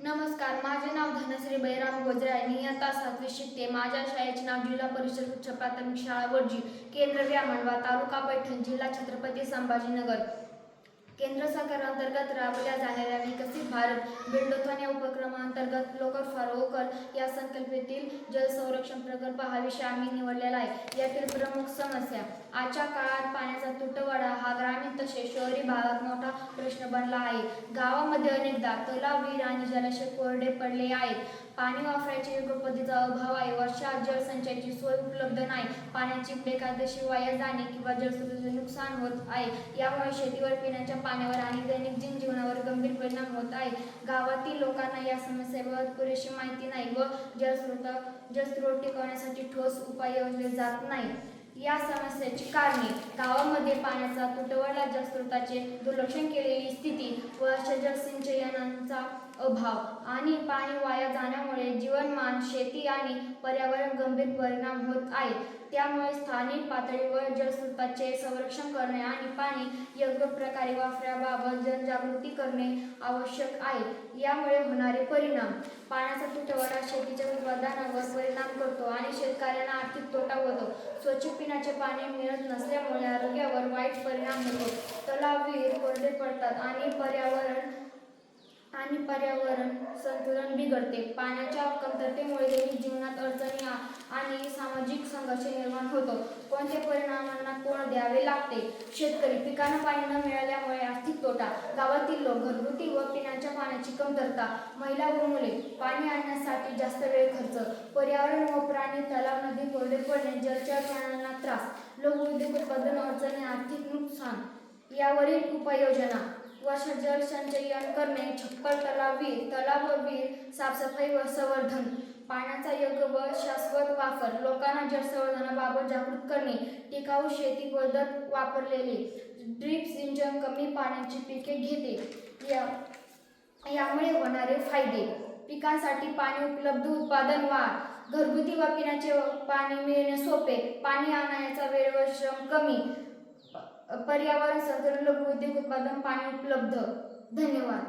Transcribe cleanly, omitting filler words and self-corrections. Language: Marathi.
नमस्कार, माझे नाव धनश्री बैराम गोजरे आहे. मी इयत्ता 7वी शिकते. माझ्या शाळेचे नाव जिल्हा परिषद उच्च प्राथमिक शाळा वडजी, केंद्र व्यामणवा, तालुका पैठण, जिल्हा छत्रपती संभाजीनगर. केंद्र सरकार अंतर्गत राबवल्या जाणाऱ्या विकसित भारत बिल्डोथॉन या उपक्रमांतर्गत लोकर फॉर वोकल या संकल्पनेतील जल संरक्षण प्रकल्प हा विषय आम्ही निवडलेला आहे. यातील प्रमुख समस्या: आजच्या काळात पाण्याचा तुटवडा हा ग्रामीण तसेच शहरी भागात मोठा प्रश्न बनला आहे. गावामध्ये अनेकदा तलाव, विहीर आणि जलाशय कोरडे पडले आहेत. पाणी वापरायच्या योग्य पद्धतीचा अभाव आहे. वर्षात जलसंचयाची सोय उपलब्ध नाही. पाण्याची बेकायदेशीर वाया जाणे किंवा जलस्रोतांचे नुकसान होत आहे. यामुळे शेतीवर, पिण्याच्या पाण्यावर आणि दैनंदिन जनजीवनावर गंभीर परिणाम होत आहे. गावातील लोकांना या समस्येबाबत पुरेशी माहिती नाही व जलस्रोत टिकवण्यासाठी ठोस उपाय योजले जात नाही. या समस्येची कारणे: गावामध्ये पाण्याचा तुटवडा, जलस्रोतांचे दुर्लक्षण केलेली स्थिती व जलसंचयनाचा अभाव आणि पाणी वाया जाण्यामुळे जीवनमान, शेती आणि पर्यावरण गंभीर परिणाम होत आहेत. त्यामुळे स्थानिक पातळीवर जलस्रोतांचे संरक्षण करणे आणि पाणी योग्य प्रकारे वापरण्याबाबत जनजागृती करणे आवश्यक आहे. यामुळे होणारे परिणाम: पाण्याचा तुटवडा शेतीच्या उत्पादनावर परिणाम करतो आणि शेतकऱ्यांना आर्थिक तोटा होतो. स्वच्छ पिण्याचे पाणी मिळत नसल्यामुळे आरोग्यावर वाईट परिणाम होतो. तलाव, विहीर कोरडे पडतात आणि पर्यावरण संतुलन बिघडते. पाण्याच्या कमतरतेमुळे दैनिक जीवनात अडचणी आणि सामाजिक संघर्ष निर्माण होतो. कोणत्या परिणामांना तोंड द्यावे लागते? शेतकरी: पिकांना पाणी न मिळाल्यामुळे आर्थिक तोटा. गावातील लोक: घरगुती व पिण्याच्या पाण्याची कमतरता. महिला व मुले: पाणी आणण्यासाठी जास्त वेळ खर्च. पर्यावरण व प्राणी: तलाव, नदी कोरडे पडणे, जलचर प्राण्यांना त्रास. लघुउद्योग उत्पादन अडचणी, आर्थिक नुकसान. यावरील उपाययोजना: वर्षात जलसंचयन करणे, छप्पर तलाव व विहीर साफसफाई व संवर्धन. पाण्याचा योग्य व शाश्वत वापर. लोकांना जलसंवर्धनाबाबत जागृत करणे. टिकाऊ शेती पद्धत वापरलेले ड्रीप सिंचन कमी पाण्याची पिके घेते. यामुळे होणारे फायदे: पिकांसाठी पाणी उपलब्ध, उत्पादन वाढ, घरगुती व पिण्याचे पाणी मिळणे सोपे, पाणी आणण्याचा वेळ व श्रम कमी, पर्यावरण संतुलन, लघुउद्योग उत्पादन, पाणी उपलब्ध. धन्यवाद.